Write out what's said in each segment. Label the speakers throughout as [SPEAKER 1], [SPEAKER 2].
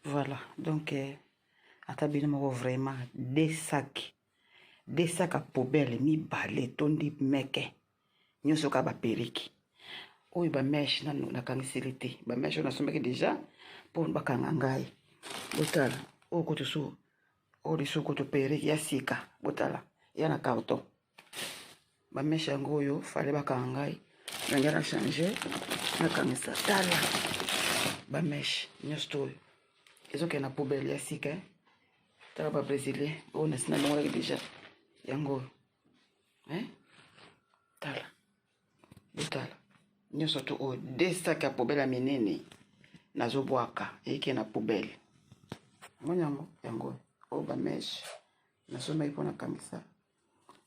[SPEAKER 1] Voilà, donc atabino moko vraiment des sacs à poubelle mibale tondi meke nyonso ka ba periki oyo ba mèche nanu nakangiseli te ba mèche oyo nasomaki déjà mpo bakanga ngai botala oyo koto so oyo lisusu koto periki ya sika botala ya na carton ba mèche yango oyo fale bakanga ngai nangai na changer nakangisa tala ba mèche nyonso oyo ezokende na poubelle ya sika tala ba brésilien oyo nasina longolaki déjà yango tala botala nyonso to oyo des sacs ya poubelle ya minene nazobwaka eyeke na poubelle moni yango oyo bameshe nasomaki mpo nakangisa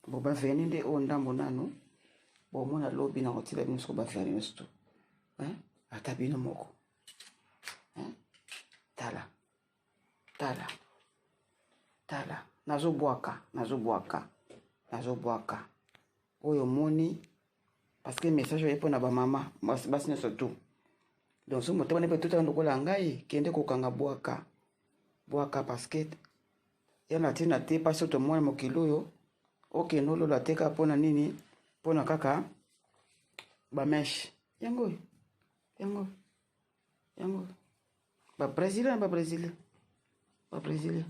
[SPEAKER 1] bo baveni nde oyo ndambo nano bomona lobi na kotila bino soko baveni nyonso to ata bino moko tala nazobwaka oyo moni parce que message oyo mpona bamama basi nyonso tu donc so moto wana mpe totala lokola ngai kende kokanga bwaka parce que yana ntina te mpasi tomona mokili oyo okende olola te kaka mpona nini mpona kaka bameshe yango babrésilien